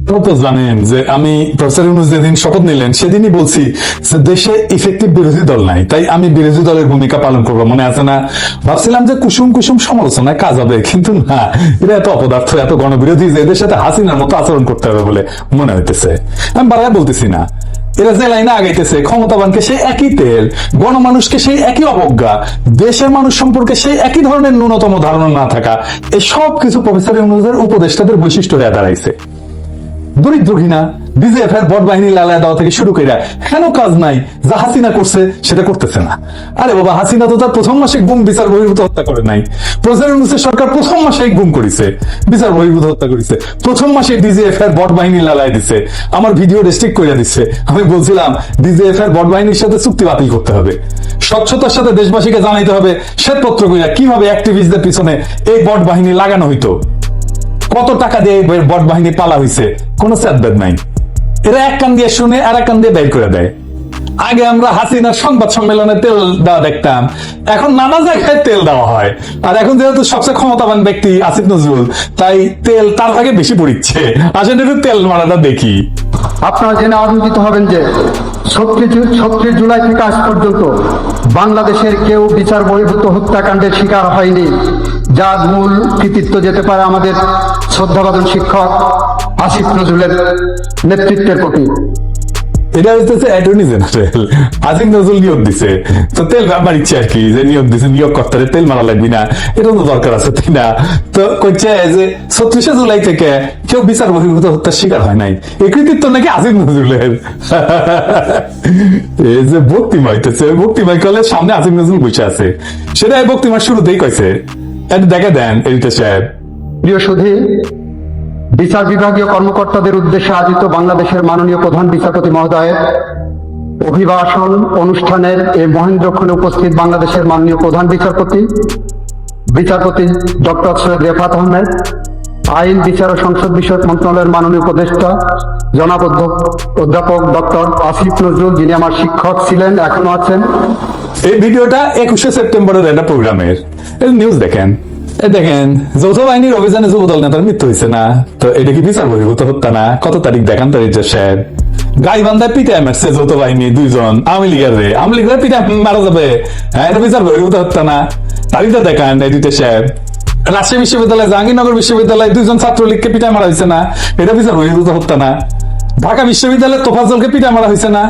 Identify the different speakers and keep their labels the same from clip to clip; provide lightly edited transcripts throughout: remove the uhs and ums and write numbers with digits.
Speaker 1: তো জানেন যে আমি প্রফেসর ইউনূস যেদিন শপথ নিলেন সেদিনই বলছি যে দেশে ইফেক্টিভ বিরোধী দল নাই, তাই আমি বিরোধী দলের ভূমিকা পালন করবো। মনে আছে না? ভাবছিলাম যে কুসুম কুসুম সমালোচনায় কাজ হবে, কিন্তু না, এটা এত অপদার্থ, এত গণবিরোধী যে এদের সাথে হাসিনার মতো আচরণ করতে হবে বলে মনে হইতেছে। আমি বারবার বলতেছি না, এরা যে লাইনে আগাইতেছে, ক্ষমতাবানকে সেই একই তেল, গণমানুষকে সেই একই অবজ্ঞা, দেশের মানুষ সম্পর্কে সেই একই ধরনের ন্যূনতম ধারণা না থাকা, এই সব কিছু প্রফেসর ইউনূসের উপদেষ্টাদের বৈশিষ্ট্য হয়ে দাঁড়াইছে। দরিদ্র ঘৃণা, বিজেএফ এর বট বাহিনী লালায় দেওয়া থেকে শুরু করে কেন কাজ নাই যা হাসিনা করছে সেটা করতেছে না। আরে বাবা, হাসিনা তো তার প্রথম মাসে গুম বিচার বহির্ভূত হত্যা করে নাই। প্রফেসর ইউনূসের সরকার প্রথম মাসে গুম করেছে, বিচার বহির্ভূত হত্যা করেছে, প্রথম মাসে ডিজিএফ এর বট বাহিনী লালায় দিছে, আমার ভিডিও রেস্ট্রিক্ট করে দিচ্ছে। আমি বলছিলাম ডিজিএফ এর বট বাহিনীর সাথে চুক্তি বাতিল করতে হবে, স্বচ্ছতার সাথে দেশবাসীকে জানাইতে হবে শ্বেতপত্র কইরা কিভাবে অ্যাক্টিভিস্টদের পিছনে এই বট বাহিনী লাগানো হইতো, কত টাকা দিয়ে বট বাহিনী পালা হয়েছে, কোনো স্যাদবেদ নাই। এরা এক কান দিয়ে শুনে আর এক কান দিয়ে বের করে দেয়। আগে আমরা হাসিনার সংবাদ সম্মেলনে তেল দেওয়া দেখতাম, এখন নানা জায়গায় তেল দেওয়া হয়। আর এখন যেহেতু সবচেয়ে ক্ষমতাবান ব্যক্তি আসিফ নজরুল, তাই তেল তার আগে বেশি পড়িচ্ছে। আসলে একটু তেল মারাটা দেখি।
Speaker 2: আপনারা জেনে আনন্দিত হবেন যে ৩৬ জুলাই থেকে আজ পর্যন্ত বাংলাদেশের কেউ বিচার বহির্ভূত হত্যাকাণ্ডের শিকার হয়নি, যার মূল কৃতিত্ব যেতে পারে আমাদের শ্রদ্ধাভাজন শিক্ষক আসিফ নজরুলের নেতৃত্বের প্রতি।
Speaker 1: এটা হচ্ছে অ্যাটর্নি জেনারেল আসিফ নজরুল নিয়োগ দিছে, তো তেল মারিচ্ছে আর কি, যে নিয়োগ দিছে, নিয়োগ কর্তারে তেল মারা লাগবি না, এটা তো দরকার আছে, তাই না? তো কইছে যে ৩৬ জুলাই থেকে কেউ বিচার বহির্ভূত হত্যার শিকার হয় নাই, এই কৃতিত্ব নাকি আসিফ নজরুলের। এই যে বক্তিমা হইতেছে, বক্তিমা কলে সামনে আসিফ নজরুল বসে আছে, সেটা বক্তিমার শুরুতেই কইছে। এটা দেখে দেন এডিটর সাহেব।
Speaker 2: প্রিয় সুধী, বিচার বিভাগীয় কর্মকর্তাদের উদ্দেশ্যে আয়োজিত বাংলাদেশের মাননীয় প্রধান বিচারপতি মহোদয়ের অভিভাষণ অনুষ্ঠানের এই মহেন্দ্রক্ষণে উপস্থিত বাংলাদেশের মাননীয় প্রধান বিচারপতি ডক্টর সৈয়দ রেফাত আহমেদ, আইন, বিচার ও সংসদ বিষয়ক মন্ত্রণালয়ের মাননীয় উপদেষ্টা জনাব অধ্যাপক ডক্টর আসিফ নজরুল, যিনি আমার শিক্ষক ছিলেন, এখনো আছেন।
Speaker 1: এই ভিডিওটা ২১শে সেপ্টেম্বরের একটা প্রোগ্রামের নিউজ দেখেন। দেখেন, যৌথ বাহিনীর অভিযানে যুবদল নেতার মৃত্যু হয়েছে না, তো এটা কি বিচার বহির্ভূত হত্যা না? কত তারিখ দেখান তার সাহেব। গাইবান্ধায় পিটায় মারছে যৌথ বাহিনী দুইজন আওয়ামী লীগের পিটায় মারা যাবে, হ্যাঁ, এটা বিচার বহির্ভূত হত্যা না? তারিখটা দেখান এডিটর সাহেব। রাজশাহী বিশ্ববিদ্যালয়, জাহাঙ্গীরনগর বিশ্ববিদ্যালয় দুইজন ছাত্রলীগকে পিটায় মারা হয়েছে না, এটা বিচার বহির্ভূত হত্যা না? ঢাকা বিশ্ববিদ্যালয়ের তোফাজ্জলকে পিটায় মারা হয়েছে না?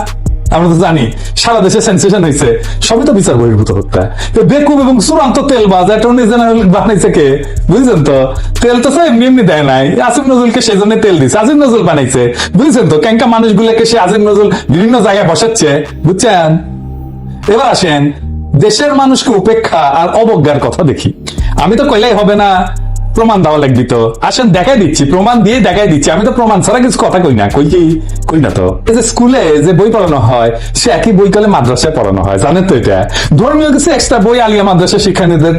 Speaker 1: আমরা তো জানি সারা দেশে সেন্সেশন হয়েছে, সবই তো বিচার বহির্ভূত হত্যা। বেকুব এবং চূড়ান্ত তেলবাজ অ্যাটর্নি জেনারেল বানাইছে কে, বুঝছেন তো? তেল তো সব এমনি এমনি দেয় নাই, আসিফ নজরুলকে সেই জন্য তেল দিচ্ছে, আসিফ নজরুল বানাইছে, বুঝছেন তো? ক্যাঙ্কা মানুষগুলোকে সে আসিফ নজরুল বিভিন্ন জায়গায় বসাচ্ছে, বুঝছেন? এবার আসেন দেশের মানুষকে উপেক্ষা আর অবজ্ঞার কথা দেখি। আমি তো কইলেই হবে না, প্রমাণ দেওয়া লাগবি। তো আসেন দেখাই দিচ্ছি, প্রমাণ দিয়ে দেখাই দিচ্ছি। আমি তো প্রমাণ ছাড়া কিছু কথা কই না, কই না তো। এই যে স্কুলে যে বই পড়ানো হয়, সে একই বই কালে মাদ্রাসায় পড়ানো হয়, জানেন তো? এটা ধর্মীয় কিছু এক্সট্রা বই আলিয়া মাদ্রাসা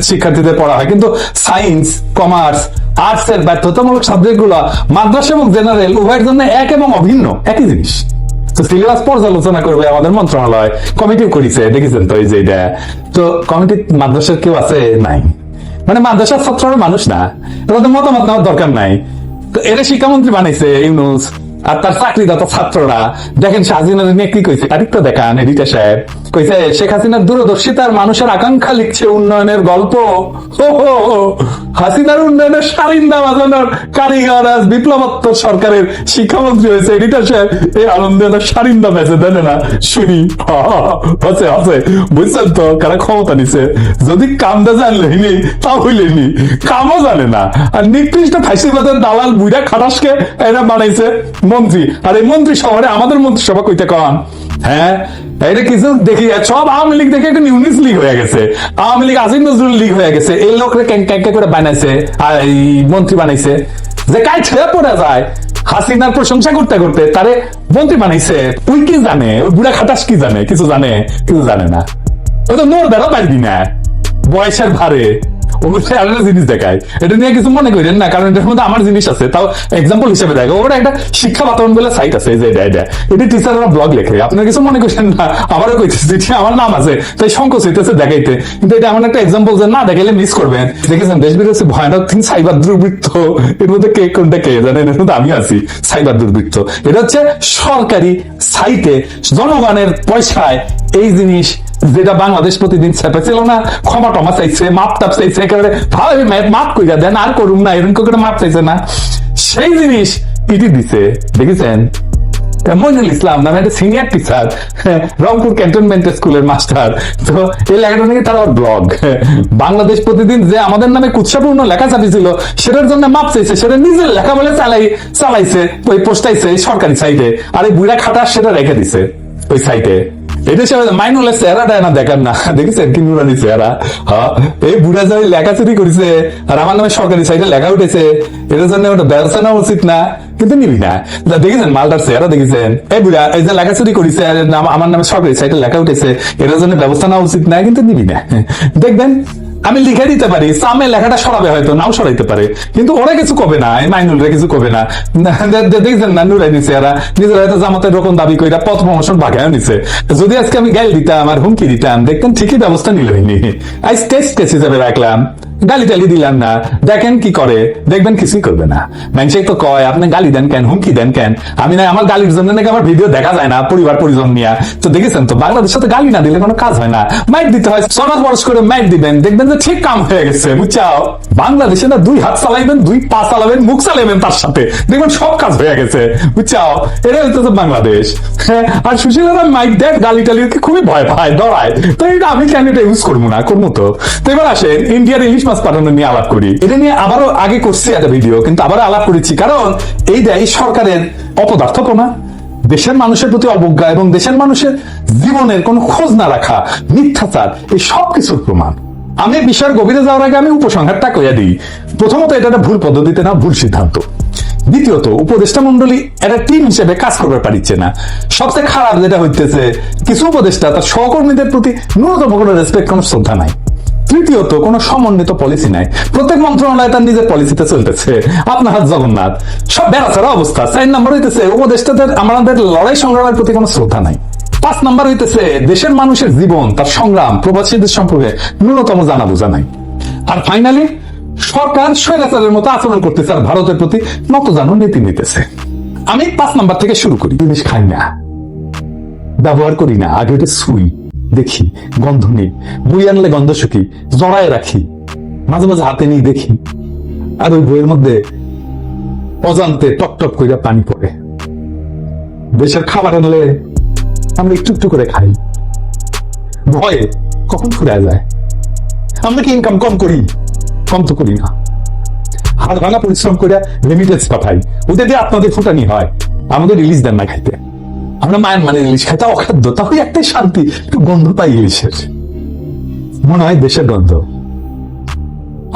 Speaker 1: শিক্ষার্থীদের পড়া হয়, কিন্তু সায়েন্স, কমার্স, আর্টস এর বাধ্যতামূলক সাবজেক্ট গুলো মাদ্রাসা এবং জেনারেল উভয়ের জন্য এক এবং অভিন্ন, একই জিনিস। তো সিলেবাস পর্যালোচনা করবে আমাদের মন্ত্রণালয়, কমিটি করেছে, দেখেছেন তো? এই যে এটা তো কমিটি মাদ্রাসার কেউ আছে? নাই। মানে মাদ্রাসার ছাত্ররা মানুষ না, তাদের মতামত নেওয়ার দরকার নাই। তো এরা শিক্ষামন্ত্রী বানাইছে ইউনূস, আর তার চাকরিদাতা ছাত্ররা। দেখেন হাসিনা নিয়ে কি কইছে, তারিখটা দেখান এডিটর সাহেব। কইছে শেখ হাসিনার দূরদর্শিতার মানুষের আকাঙ্ক্ষা লিখছে উন্নয়নের গল্প। হাসিনার উন্নয়নের সারিন্দা বাজানোর কারিগর আজ বিপ্লবোত্তর সরকারের শিক্ষামন্ত্রী হয়েছে। এডিটর সাহেব এই আনন্দে সারিন্দা বেঁচে দেন না, শুনি আছে বুঝছেন তো? কারা ক্ষমতা নিছে, যদি কামটা জানলেনি তা হইলেনি, কামও জানে না। আর নিকৃষ্ট ফাইসিবাদের দালাল বুড়া খাটাসকে এরা বানাইছে মন্ত্রী। আর এই মন্ত্রী শহরে আমাদের মন্ত্রিসভা কইতে কন, হ্যাঁ, এটা কিছু দেখি সব আওয়ামী লীগ দেখে একটা ইউনিস লীগ হয়ে গেছে, আওয়ামী লীগ আসিফ নজরুল লীগ হয়ে গেছে। এই লোকরে ক্যাঙ্কা করে বানাইছে, আর এই মন্ত্রী বানাইছে, যে কাজ ছেড়ে পড়ে যায় হাসিনার প্রশংসা করতে করতে তারে মন্ত্রী বানাইছে। ওই কি জানে, ওই বুড়া খাটাস কি জানে? কিছু জানে না। ও তো নোর বেড়া পারবি না বয়সের ভারে। ওগুলো আলাদা জিনিস দেখায়, এটা নিয়ে কিছু মনে করেন না, কারণ এটার মধ্যে আমার জিনিস আছে। তাও এক্সাম্পল হিসেবে দেখো, ওটা একটা শিক্ষা বাতাবরণ বলে সাইট আছে, যে এটা টিচাররা ব্লগ লেখে, আপনার কিছু মনে করছেন না, আমারও কইতেছি আমার নাম আছে তাই সংকোচ হইতেছে দেখাইতে, কিন্তু এটা এমন একটা এক্সাম্পল যে না দেখাইলে মিস করবেন। দেখেছেন দেশ বিদেশে ভয়ানক থিং সাইবার দুর্বৃত্ত, এর মধ্যে কে কোনটা কে জানেন, এর মধ্যে আমি আছি সাইবার দুর্বৃত্ত। এটা হচ্ছে সরকারি সাইটে জনগণের পয়সায় এই জিনিস যেটা বাংলাদেশ প্রতিদিন ছেপেছিল না, ক্ষমা টমা চাইছে, মাপ টাপ চাইছে, একেবারে ভাবে মাপ কইরা দেন আর করুন না, এরকম করে মাপ চাইছে না, সেই জিনিস ইটি দিছে। দেখেছেন মইনুল ইসলাম নামে একটা সিনিয়র টিচার, রংপুর ক্যান্টনমেন্ট স্কুলের মাস্টার, তো এই লেখাটা নিয়ে তার ব্লগ বাংলাদেশ প্রতিদিন যে আমাদের নামে কুৎসাপূর্ণ লেখা চাপিয়েছিল সেটার জন্য মাপ চাইছে, সেটা নিজের লেখা বলে চালাইছে, ওই পোস্টাইছে সরকারি সাইটে, আর এই বুড়া খাটা সেটা রেখে দিছে ওই সাইটে। এটা সে মাইনুলের চেহারাটা না দেখার না, দেখেছেন কি নুরানি চেহারা, এই বুড়া যাই লেখাচুরি করেছে আর আমার নামে সরকারি সাইটে লেখা উঠেছে, এটার জন্য ওটা ব্যবসা নেওয়া উচিত না, কিন্তু নিবি না। দেখেছেন মালটার চেহারা দেখেছেন, এই বুড়া এই যে লেখাচুরি করেছে আমার নামে সরকারি সাইটে লেখা উঠেছে, এটার জন্য ব্যবস্থা নেওয়া উচিত না, কিন্তু নিবি না। দেখবেন আমি লিখে দিতে পারি, সামনে লেখাটা সরাবে, হয়তো নাও সরাইতে পারে, কিন্তু ওরা কিছু কবে না, এই মাইনুলরা কিছু কবে না। দেখছেন না নুরাই নিছে, এরা নিজের হয়তো জামাতের রকম দাবি করে পথ প্রমোশন বাঘায় নিছে। যদি আজকে আমি গাইল দিতাম আর হুমকি দিতাম, দেখতেন ঠিকই ব্যবস্থা নিলইনি। আজ টেস্ট কেস হিসেবে রাখলাম, গালি টালি দিলাম না, দেখেন কি করে, দেখবেন কিছুই করবে না। মানুষই তো কয় আপনি গালি দেন কেন, হুমকি দেন কেন, আমি না আমার গালির জন্য নাকি আমার ভিডিও দেখা যায় না পরিবার পরিজন নিয়ে। তো দেখেছেন তো বাংলাদেশে তো গালি না দিলে কোনো কাজ হয় না, মাইক দিতে হয়, 6 মাস বয়স করে মাইক দিবেন, দেখবেন যে ঠিক কাম হয়ে গেছে, বুঝছাও। বাংলাদেশে না 2 হাত চালাইবেন, 2 পা চালাবেন, মুখ চালাইবেন তার সাথে, দেখবেন সব কাজ হয়ে গেছে, বুঝছাও। এটা হচ্ছে বাংলাদেশ। আর সুশীলরা মাইক দেয়, গালি টালি খুবই ভয় পায়, ডরায়, তো এটা আমি কেন এটা ইউজ করবো না, করবো তো। তো এবার আসেন ইন্ডিয়ার ইলিশ মাছ পাঠানো নিয়ে আলাপ করি। এটা নিয়ে আবারও আগে করছি একটা ভিডিও, কিন্তু আবার আলাপ করেছি, কারণ এই সরকারের অপদার্থপনা, দেশের মানুষের প্রতি অবজ্ঞা এবং দেশের মানুষের জীবনের কোনো খোঁজ না রাখা, মিথ্যাচার, এই সব কিছুর প্রমাণ। আমি বিষয়ের গভীরে যাওয়ার আগে আমি উপসংহারটা কইয়া দিই। প্রথমত এটা একটা ভুল পদ্ধতিতে না, ভুল সিদ্ধান্ত। দ্বিতীয়ত উপদেষ্টা মন্ডলী একটা টিম হিসেবে কাজ করতে পারছে না। সবচেয়ে খারাপ যেটা হইতেছে, কিছু উপদেষ্টা তার সহকর্মীদের প্রতি ন্যূনতম কোনো রেসপেক্ট, কোনো শ্রদ্ধা নাই। তৃতীয়ত কোন সমন্বিত পলিসি নাই, প্রত্যেক মন্ত্রণালয় তার নিজের পলিসিতে চলতেছে, আপনার হাত জগন্নাথ, সব বেড়াছাড়া অবস্থা। 4 নম্বর হইতেছে উপদেষ্টাদের আমাদের লড়াই সংগ্রামের প্রতি কোনো শ্রদ্ধা নাই। 5 নম্বর হইতেছে দেশের মানুষের জীবন, তার সংগ্রাম, প্রবাসীদের সম্পর্কে ন্যূনতম জানা বোঝা নাই। আর ফাইনালি সরকার স্বৈরাচারের মতো আচরণ করতেছে আর ভারতের প্রতি নতজানু নীতি নিতেছে। আমি 5 নম্বর থেকে শুরু করি। জিনিস খাই না, ব্যবহার করি না, আগে ওটা সুই দেখি, গন্ধ নেই, বই আনলে গন্ধ শুকি, জড়ায় রাখি, মাঝে মাঝে হাতে নিয়ে দেখি, আর ওই বইয়ের মধ্যে অজান্তে টপ টপ করে পানি পড়ে। দেশের খাবার আনলে আমরা একটু একটু করে খাই, ভয়ে কখন ফুরায় যায়। আমরা কি ইনকাম কম করি? কম তো করি না, হাত ভাঙা পরিশ্রম করে রেমিটেন্স পাঠাই, ওদের দিয়ে আপনাদের ফুটানি হয়, আমাদের রিলিজ দেন না খাইতে। আমরা মায়ের মানে ইলিশ খাই, তা অখাদ্য, তাহলে একটাই শান্তি, একটু গন্ধ পাই ইলিশের, মনে হয় দেশের গন্ধ।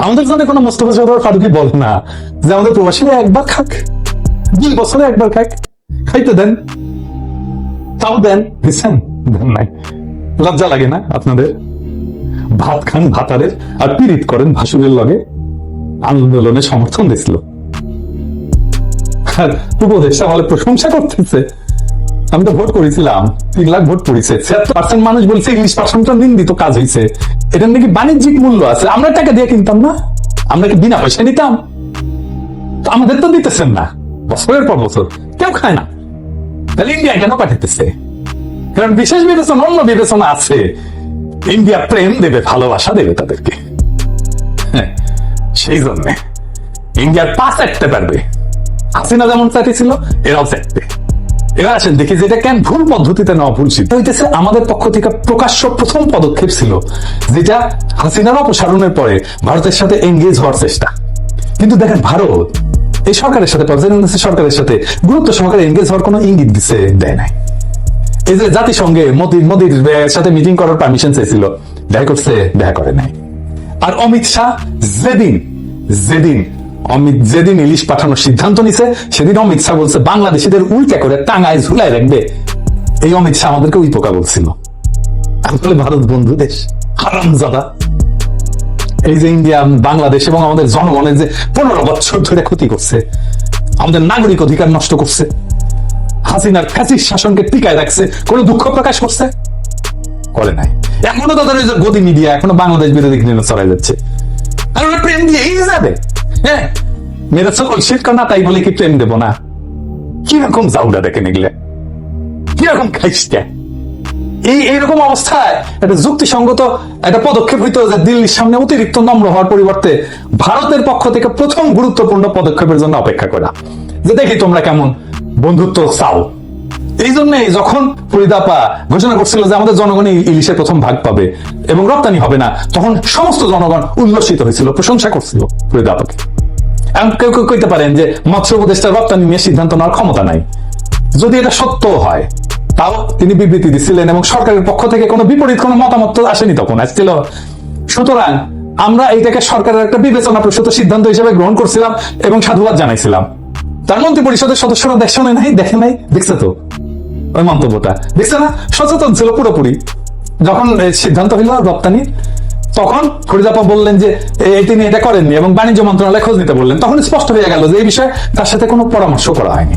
Speaker 1: আমাদের জন্য কোনো মোস্তফা সরকার ফারুকি বলে না যে আমাদের প্রবাসীরা একবার খাক, 2 বছরে একবার খাক, খাইতে দেন, তাও দেন, দিচ্ছেন, দেন নাই। লজ্জা লাগে না আপনাদের? ভাত খান ভাতারের আর পীড়িত করেন ভাসুরের লগে। আন্দোলনে সমর্থন দিছিল আর উপদেষ্টা বলে প্রশংসা করতেছে। আমি তো ভোট করেছিলাম, 3 লাখ ভোট পড়েছে, 70% মানুষ বলছে ইংলিশ ভাষণটা নিন্দিত কাজ হয়েছে, এটার নাকি বাণিজ্যিক মূল্য আছে, আমরা টাকা দিয়ে কিনতাম না, আমরা কি বিনা পয়সা নিতাম? আমাদের তো দিতেছেন না, বছরের পর বছর কেউ খায় না, তাহলে ইন্ডিয়া কেন পাঠাইতেছে? কারণ বিশেষ বিবেচনা, অন্য বিবেচনা আছে, ইন্ডিয়া প্রেম দেবে, ভালোবাসা দেবে তাদেরকে, সেই জন্য ইন্ডিয়ার পাস একটা পারবে। হাসিনা যেমন চাইছিল এরাও চাইবে। এবার আসেন দেখি যেটা কেন ভুল পদ্ধতিতে নেওয়া, ভুল সিদ্ধান্ত হইতেছে। আমাদের পক্ষ থেকে প্রকাশ্য প্রথম পদক্ষেপ ছিল যেটা হাসিনার অপসারণের পরে ভারতের সাথে এঙ্গেজ হওয়ার চেষ্টা। কিন্তু দেখেন ভারত এই সরকারের সাথে, সরকারের সাথে গুরুত্ব সহকারে এঙ্গেজ হওয়ার কোনো ইঙ্গিত দিচ্ছে, দেয় নাই। এই যে জাতিসংঘে মোদির সাথে মিটিং করার পারমিশন চাইছিল, দেখা করছে, দেখা করে নাই। আর অমিত শাহ যেদিন ইলিশ পাঠানোর সিদ্ধান্ত নিছে, সেদিন অমিত শাহ বলছে বাংলাদেশিদের উল্টা করে টাঙ্গায় ঝুলাই রাখবে। এই অমিত শাহ আমাদেরকে ওই পোকা বলছিল। আসলে ভারত বন্ধু দেশ, হারামজাদা। এই যে ইন্ডিয়া বাংলাদেশ এবং আমাদের জনগণের যে 15 বছর ধরে ক্ষতি করছে, আমাদের নাগরিক অধিকার নষ্ট করছে, হাসিনার ফ্যাসিস্ট শাসনকে টিকায় রাখছে, কোনো দুঃখ প্রকাশ করছে? করে নাই। এখনো তাদের ওই যে গদি মিডিয়া এখনো বাংলাদেশ বিরোধী ঘৃণা ছড়াই যাচ্ছে, আর ওরা প্রেম দিয়ে এই যাবে। হ্যাঁ, মেয়েরা সকল শিল্প না তাই বলে কি প্রেম দেবো না? কিরকম জাউডা দেখেন এগুলো, কিরকম খাইছে। এইরকম অবস্থায় একটা যুক্তিসঙ্গত একটা পদক্ষেপ হইতো যে দিল্লির সামনে অতিরিক্ত নম্র হওয়ার পরিবর্তে ভারতের পক্ষ থেকে প্রথম গুরুত্বপূর্ণ পদক্ষেপের জন্য অপেক্ষা করা, যে দেখি তোমরা কেমন বন্ধুত্ব চাও। এই জন্যই যখন ফরিদাপা ঘোষণা করছিল যে আমাদের জনগণ ইলিশের প্রথম ভাগ পাবে এবং রপ্তানি হবে না, তখন সমস্ত জনগণ উল্লসিত হয়েছিল, প্রশংসা করছিল ফরিদাপাকে। এখন কেউ কেউ কইতে পারেন যে মৎস্য উপদেষ্টা রপ্তানি নিয়ে সিদ্ধান্ত নেওয়ার ক্ষমতা নাই। যদি এটা সত্য হয়, তাও তিনি বিবৃতি দিচ্ছিলেন এবং সরকারের পক্ষ থেকে কোনো বিপরীত কোনো মতামত তো আসেনি তখন, আসছিল। সুতরাং আমরা এইটাকে সরকারের একটা বিবেচনা প্রসূত সিদ্ধান্ত হিসেবে গ্রহণ করছিলাম এবং সাধুবাদ জানাইছিলাম। তার মন্ত্রী পরিষদের সদস্যরা দেখে নাই, দেখছে তো ওই মন্তব্যটা, দেখছে না? সচেতন ছিল পুরোপুরি। যখন সিদ্ধান্ত হইল রপ্তানি, তখন ফরিদাপা বললেন যে তিনি এটা করেননি এবং বাণিজ্য মন্ত্রণালয় খোঁজ নিতে বললেন। তখন স্পষ্ট হয়ে গেল যে এই বিষয়ে তার সাথে কোনো পরামর্শ করা হয়নি।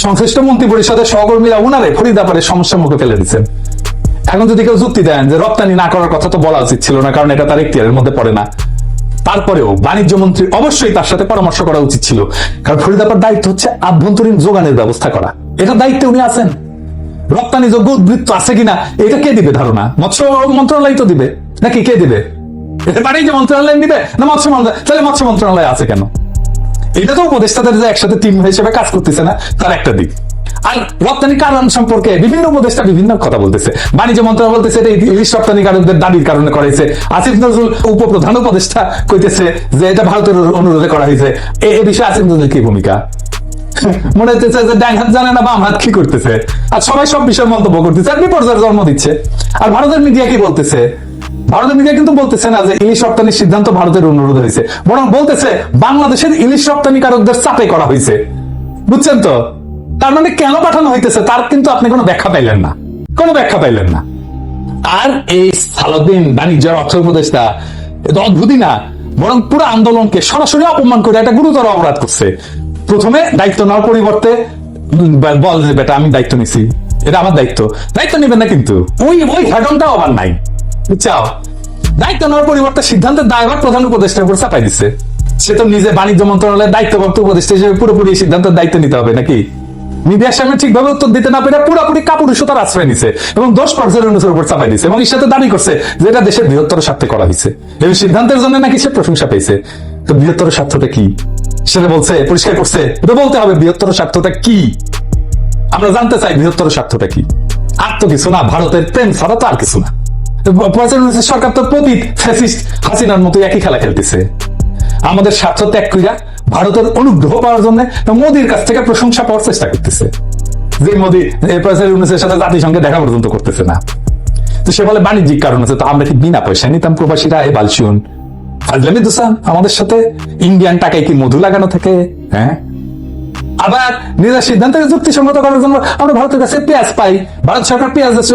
Speaker 1: সংশ্লিষ্ট মন্ত্রী পরিষদের সহকর্মীরা উনারে ফরিদাপারের সমস্যার মুখে ফেলে দিচ্ছেন। এখন যদি কেউ যুক্তি দেন যে রপ্তানি না করার কথা তো বলা উচিত ছিল না, কারণ এটা তার এখতিয়ারের মধ্যে পড়ে না, তারপরেও বাণিজ্য মন্ত্রী অবশ্যই তার সাথে পরামর্শ করা উচিত ছিল, কারণ ফরিদাপার দায়িত্ব হচ্ছে আভ্যন্তরীণ যোগানের ব্যবস্থা করা। এটা দায়িত্বে উনি আছেন। রপ্তানি যোগ্য উদ্বৃত্ত আছে কিনা এটা কে দিবে ধারণা? মৎস্য মন্ত্রণালয় তো দিবে, নাকি কে দিবে? এটা বাণিজ্য মন্ত্রণালয় দিবে না মৎস্য মন্ত্রণালয়? তাহলে মৎস্য মন্ত্রণালয় আছে কেন? এটা তো উপদেষ্টাদের যে একসাথে টিম হিসেবে কাজ করতেছে না, তার একটা দিক। আর রপ্তানি কারণ সম্পর্কে বিভিন্ন উপদেষ্টা বিভিন্ন কথা বলতেছে। বাণিজ্য মন্ত্রণালয় বলতেছে এটা ইলিশ রপ্তানিকারকদের দাবির কারণে করেছে। আসিফ নজরুল উপপ্রধান উপদেষ্টা কইতেছে যে এটা ভারতের অনুরোধে করা হয়েছে। এই বিষয়ে আসিফ নজরুল কি ভূমিকা? মনে হচ্ছে যে ডান হাত জানে না বাম হাত কি করতেছে, আর সবাই সব বিষয়ে মন্তব্য করতেছে আর বিপর্যয়ের জন্ম দিচ্ছে। আর ভারতের মিডিয়া কি বলতেছে? ভারতের মিডিয়া কিন্তু বলতেছে না যে ইলিশ রপ্তানির সিদ্ধান্ত ভারতের অনুরোধ হয়েছে, বরং বলতেছে বাংলাদেশের ইলিশ রপ্তানিকারকদের চাপে করা হয়েছে। বুঝছেন তো? তার মানে কেন পাঠানো হইতেছে তার কিন্তু আপনি কোনো ব্যাখ্যা পাইলেন না, কোনো ব্যাখ্যা পাইলেন না। আর এই সালাউদ্দিন বাণিজ্যের অর্থ উপদেষ্টা এটা অদ্ভুতই না, বরং পুরো আন্দোলনকে সরাসরি অপমান করে একটা গুরুতর অপরাধ করছে। প্রথমে দায়িত্ব নেওয়ার পরিবর্তে বল যে বেটা আমি দায়িত্ব নিছি, এটা আমার দায়িত্ব নেবেন না, কিন্তু ওই ঘটনাটাও আমার নাই। বুঝছাও? দায়িত্ব নেওয়ার পরিবর্তে সিদ্ধান্তের দায়ভার প্রধান উপদেষ্টার উপর চাপাই দিচ্ছে। সে তো নিজে বাণিজ্য মন্ত্রণালয়ের দায়িত্বপ্রাপ্ত উপদেষ্টা হিসেবে পুরোপুরি সিদ্ধান্তের দায়িত্ব নিতে হবে নাকি? মিডিয়ার সামনে ঠিকভাবে উত্তর দিতে না পেরে পুরোপুরি কাপুরুষতার আশ্রয় নিছে এবং দোষ পর্যালোচনার উপর চাপাই দিছে এবং এর সাথে দাবি করছে যে এটা দেশের বৃহত্তর স্বার্থে করা হয়েছে এবং সিদ্ধান্তের জন্য নাকি সে প্রশংসা পেয়েছে। তো বৃহত্তর স্বার্থটা কি সেটা বলছে, পরিষ্কার করছে। এটা বলতে হবে বৃহত্তর স্বার্থটা কি, আমরা জানতে চাই বৃহত্তর স্বার্থটা কি। আর তো কিছু না, ভারতের প্রেম ছাড়া তো আর কিছু না। সরকার তো পতিত ফ্যাসিস্ট হাসিনার মতো একই খেলা খেলতেছে। আমাদের স্বার্থ ত্যাগ কইরা ভারতের অনুগ্রহ পাওয়ার জন্য মোদীর কাছ থেকে প্রশংসা পাওয়ার চেষ্টা করতেছে, যে মোদী সাথে জাতিসংঘে দেখা পর্যন্ত করতেছে না। তো সে বলে বাণিজ্যিক কারণ আছে, তো আমরা কি বিনা পয়সায় নিতাম প্রবাসীরা এ বালশুন ফাজলামি দুসান আমাদের সাথে? ইন্ডিয়ান টাকায় কি মধু লাগানো থাকে? হ্যাঁ, আবার নিজের সিদ্ধান্তকে যুক্তিসঙ্গত করার জন্য আমরা ভারতের কাছে পেঁয়াজ পাই, ভারত সরকার পেঁয়াজের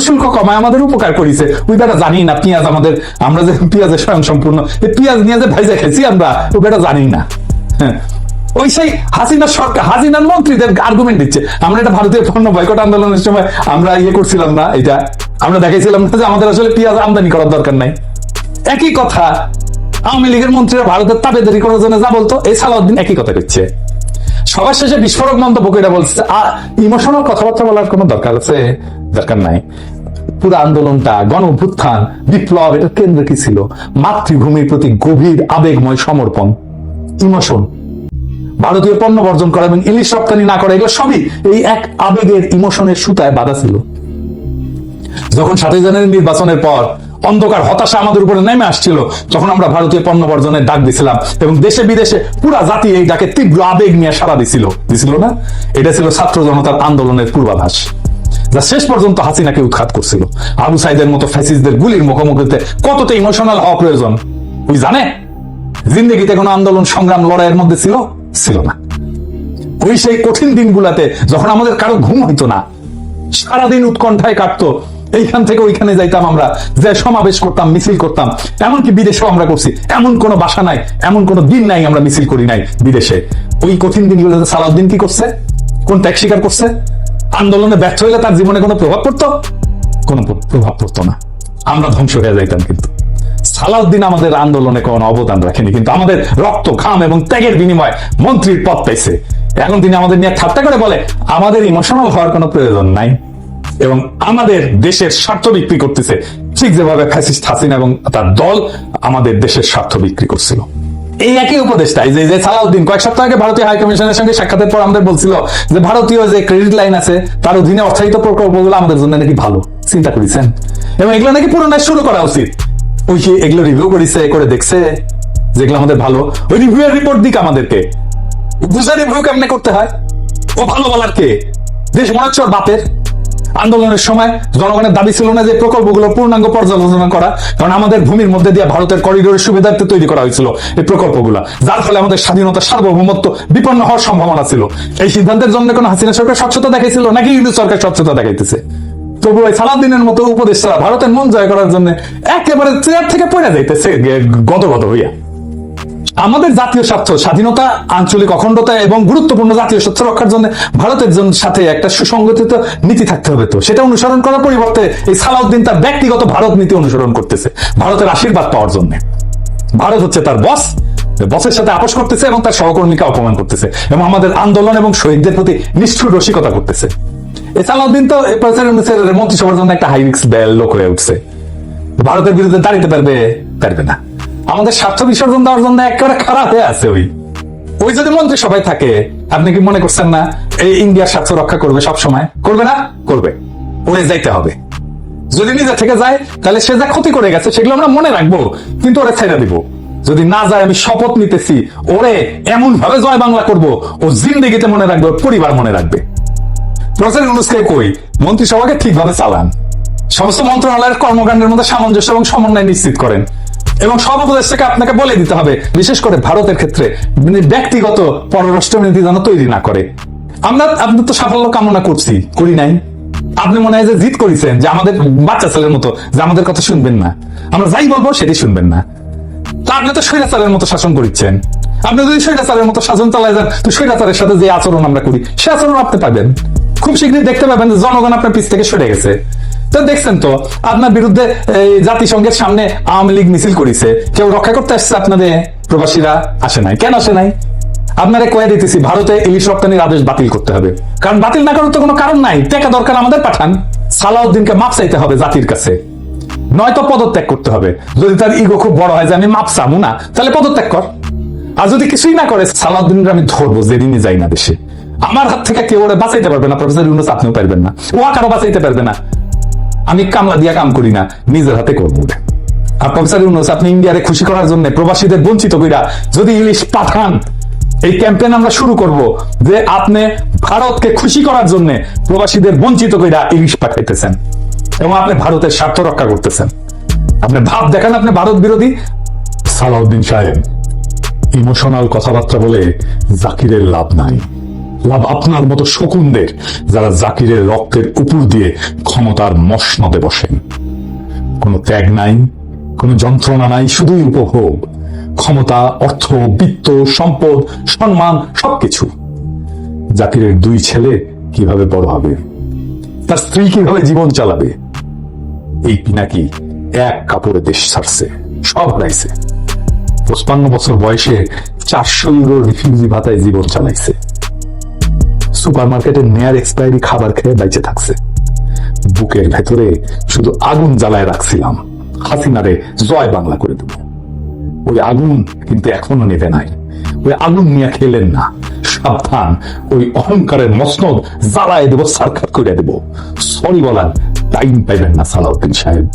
Speaker 1: শুল্ক কমায় আমাদের উপকার করেছে। ওই বেটা জানি না পেঁয়াজ আমাদের, আমরা যে পেঁয়াজের স্বয়ং সম্পূর্ণ, এই পেঁয়াজ নিয়ে যে ভাইজা খেয়েছি আমরা, ওই বেটা জানি না। হ্যাঁ, ওই সেই হাসিনার সরকার, হাসিনার মন্ত্রীদের আর্গুমেন্ট দিচ্ছে আমরা এটা ভারতীয় পণ্য বয়কট আন্দোলনের সময় আমরা করছিলাম না, এটা আমরা দেখাইছিলাম না যে আমাদের আসলে পেঁয়াজ আমদানি করার দরকার নাই। একই কথা আওয়ামী লীগের মন্ত্রীরা ভারতের তাবেদারি করার জন্য যা বলতো, এই সালাউদ্দিন একই কথা করছে। সবার শেষে বিস্ফোরক মন্তব্য করে বলছে ইমোশনাল কথাবার্তা বলার কোনো দরকার আছে? দরকার নাই। পুরো আন্দোলনটা, গণ অভ্যুত্থান, বিপ্লব, এটার কেন্দ্র কি ছিল? মাতৃভূমির প্রতি গভীর আবেগময় সমর্পণ, ইমোশন। ভারতীয় পণ্য বর্জন করা এবং ইলিশ রপ্তানি না করা, এগুলো সবই এই এক আবেগের ইমোশনের সুতায় বাঁধা ছিল। যখন 7 জানুয়ারি নির্বাচনের পর অন্ধকার হতাশা আমাদের উপরে নেমে আসছিল, তখন আমরা ভারতীয় পণ্য বর্জনের ডাক দিছিলাম এবং দেশে বিদেশে পুরা জাতি এই ডাকে তীব্র আবেগ নিয়ে সাড়া দিছিল না? এটা ছিল ছাত্র জনতার আন্দোলনের পূর্বাভাস, যা শেষ পর্যন্ত হাসিনাকে উৎখাত করছিল। আবু সাইদের মতো ফ্যাসিস্টদের গুলির মুখোমুখিতে কতটা ইমোশনাল হওয়া প্রয়োজন ওই জানে? জিন্দগিতে কোনো আন্দোলন সংগ্রাম লড়াইয়ের মধ্যে ছিল না। ওই সেই কঠিন দিনগুলাতে যখন আমাদের কারো ঘুম হইতো না, সারাদিন উৎকণ্ঠায় কাটতো এইখান থেকে ওইখানে যাইতাম আমরা, যে সমাবেশ করতাম, মিছিল করতাম, এমনকি বিদেশেও আমরা করছি। এমন কোনো বাসা নাই, এমন কোনো দিন নাই আমরা মিছিল করি নাই বিদেশে। ওই কঠিন দিনগুলোতে সালাউদ্দিন কি করছে? কোন ত্যাগ স্বীকার করছে? আন্দোলনে ব্যর্থ হইলে তার জীবনে কোনো প্রভাব পড়তো? কোনো প্রভাব পড়তো না, আমরা ধ্বংস হয়ে যাইতাম। কিন্তু সালাউদ্দিন আমাদের আন্দোলনে কোনো অবদান রাখেনি, কিন্তু আমাদের রক্ত, ঘাম এবং ত্যাগের বিনিময়ে মন্ত্রীর পদ পাইছে। এখন তিনি আমাদের নিয়ে ঠাট্টা করে বলে আমাদের ইমোশনাল হওয়ার কোনো প্রয়োজন নাই, এবং আমাদের দেশের স্বার্থ বিক্রি করতেছে, ঠিক যেভাবে ফ্যাসিস্ট হাসিনা এবং তার দল আমাদের দেশের স্বার্থ বিক্রি করছিল। এই একই উপদেষ্টাই যে সালাউদ্দিন কয়েক সপ্তাহ আগে ভারতীয় হাই কমিশনের সঙ্গে সাক্ষাতের পর আমাদের বলছিল যে ভারতীয় যে ক্রেডিট লাইন আছে তার অধীনে অর্থায়িত প্রকল্পগুলো আমাদের জন্য নাকি ভালো, চিন্তা করেছেন, এবং এগুলো নাকি পুনরায় শুরু করা উচিত। ওই যে এগুলো রিভিউ করেছে, করে দেখছে যেগুলো আমাদের ভালো, ওই রিভিউ এর রিপোর্ট দিক আমাদেরকে। বুঝা রিভিউ কেমনে করতে হয়? ও ভালো বলার কে? দেশ মনে হচ্ছে ওর বাপের। আন্দোলনের সময় জনগণের দাবি ছিল না যে প্রকল্পগুলো পূর্ণাঙ্গ পর্যালোচনা করা, কারণ আমাদের ভূমির মধ্যে দিয়ে ভারতের করিডোরের সুবিধার্থে তৈরি করা হয়েছিল এই প্রকল্পগুলো, যার ফলে আমাদের স্বাধীনতা, সার্বভৌমত্ব বিপন্ন হওয়ার সম্ভাবনা ছিল। এই সিদ্ধান্তের জন্য কোন হাসিনা সরকার স্বচ্ছতা দেখাইছিল নাকি ইউনিট সরকার স্বচ্ছতা দেখাইতেছে? তবু ওই সালাউদ্দিনের মতো উপদেষ্টারা ভারতের মন জয় করার জন্য একেবারে চেয়ার থেকে পড়ে যাইতেছে গদগদ হইয়া। আমাদের জাতীয় স্বার্থ, স্বাধীনতা, আঞ্চলিক অখণ্ডতা এবং গুরুত্বপূর্ণ জাতীয় স্বার্থ রক্ষার জন্য ভারতের সাথে একটা সুসংগঠিত নীতি থাকতে হবে। তো সেটা অনুসরণ করার পরিবর্তে এই সালাউদ্দিন তার ব্যক্তিগত ভারত নীতি অনুসরণ করতেছে ভারতের আশীর্বাদ পাওয়ার জন্য। ভারত হচ্ছে তার বস, বসের সাথে আপোষ করতেছে এবং তার সহকর্মীকে অপমান করতেছে এবং আমাদের আন্দোলন এবং শহীদদের প্রতি নিষ্ঠুর রসিকতা করতেছে। এই সালাউদ্দিন তো মন্ত্রিসভার জন্য একটা হাই রিস্ক লোক হয়ে উঠছে। ভারতের বিরুদ্ধে দাঁড়াতে পারবে না। আমাদের স্বার্থ বিসর্জন দেওয়ার জন্য একেবারে খারাপ হয়ে আছে। ওই যদি মন্ত্রিসভায় থাকে, আপনি কি মনে করছেন না এই ইন্ডিয়ার স্বার্থ রক্ষা করবে? সব সময় করবে না? করবে। ওরে যাইতে হবে। যদি নিজে থেকে যায় তাহলে সে যা ক্ষতি করে গেছে সেগুলো আমরা মনে রাখবো, কিন্তু ওরে ছেড়ে দিব। যদি না যায়, আমি শপথ নিতেছি ওরে এমন ভাবে জয় বাংলা করব, ও জিন্দেগিতে মনে রাখবে, পরিবার মনে রাখবে। প্রফেসর ইউনূসকে কই মন্ত্রিসভাকে ঠিকভাবে চালান, সমস্ত মন্ত্রণালয়ের কর্মকাণ্ডের মধ্যে সামঞ্জস্য এবং সমন্বয় নিশ্চিত করেন, এবং সব উপদেষ্টাকে আপনাকে বলে দিতে হবে, বিশেষ করে ভারতের ক্ষেত্রে ব্যক্তিগত পররাষ্ট্রনীতি যেন তৈরি না করে। আপনি তো সাফল্য কামনা করি নাই। আপনি মনে হয় যে জিত করেছেন যে আমাদের বাচ্চা ছেলের মতো, যে আমাদের কথা শুনবেন না, আমরা যাই বলবো সেটাই শুনবেন না। তা আপনি তো স্বৈরাচারের মতো শাসন করছেন। আপনি যদি স্বৈরাচারের মতো শাসন চালায় যান, তো স্বৈরাচারের সাথে যে আচরণ আমরা করি সে আচরণ আপনি পাবেন। খুব শীঘ্রই দেখতে পাবেন যে জনগণ আপনার পিছ থেকে সরে গেছে। তো দেখছেন তো আপনার বিরুদ্ধে জাতিসংঘের সামনে আওয়ামী লীগ মিছিল করেছে, কেউ রক্ষা করতে আসছে? আপনাদের প্রবাসীরা আসে নাই। কেন আসে নাই? আপনারা কয়ে দিতেছি ভারতে ইলিশ রপ্তানির আদেশ বাতিল করতে হবে, কারণ বাতিল না করার তো কোনো কারণ নাই। টাকা দরকার, আমাদের পাঠান। সালাউদ্দিনকে মাপ চাইতে হবে জাতির কাছে, নয়তো পদত্যাগ করতে হবে। যদি তার ইগো খুব বড় হয় যে আমি মাপ চাবো না, তাহলে পদত্যাগ কর। আর যদি কিছুই না করে, সালাউদ্দিনের আমি ধরবো যেদিনই যাই না দেশে। আমার হাত থেকে কেউ ওরা বাঁচাইতে পারবে না, প্রফেসর ইউনূস আপনিও পারবেন না, ও কারো বাঁচাইতে পারবে না। আমি কামলা দিয়া কাম করি না, নিজের হাতে করবো। আর প্রফেসর ইউনূস, আপনি ইন্ডিয়ারে খুশি করার জন্য প্রবাসীদের বঞ্চিত কইরা যদি ইলিশ পাঠান, এই ক্যাম্পেইন আমরা শুরু করব যে আপনি ভারতকে খুশি করার জন্য প্রবাসীদের বঞ্চিত কইরা ইলিশ পাঠাইতেছেন এবং আপনি ভারতের স্বার্থ রক্ষা করতেছেন। আপনি ভাব দেখান আপনি ভারত বিরোধী। সালাউদ্দিন সাহেব, ইমোশনাল কথাবার্তা বলে জাকিরের লাভ নাই। লাভ আপনার মতো শকুনদের, যারা জাকিরের রক্তের উপর দিয়ে ক্ষমতার মসনদে বসেন। কোনো ত্যাগ নাই, কোনো যন্ত্রণা নাই, শুধুই উপভোগ। ক্ষমতা, অর্থ, বিত্ত, সম্পদ, সম্মান, সবকিছু। জাকিরের 2 ছেলে কিভাবে বড় হবে, তার স্ত্রী কিভাবে জীবন চালাবে, এই পিনাকি এক কাপড়ে দেশ ছাড়ছে, সব হারাইছে। 55 বছর বয়সে 400 ইউরো রিফিউজি ভাতায় জীবন চালাইছে। সুপারমার্কেটে নেয়ার এক্সপায়ারি খাবার খেয়ে বেঁচে থাকছে। বুকের ভেতরে শুধু আগুন জ্বালায় রাখছিলাম, হাসিনারে জয় বাংলা করে দেব। ওই আগুন কিন্তু এখনো নেভে নাই। ওই আগুন নিয়ে খেলেন না, সাবধান। ওই অহংকারের মসনদ জ্বালায় দেব, সারখাত করে দেব। সরি বলার টাইম পাইবেন না সালাউদ্দিন সাহেব।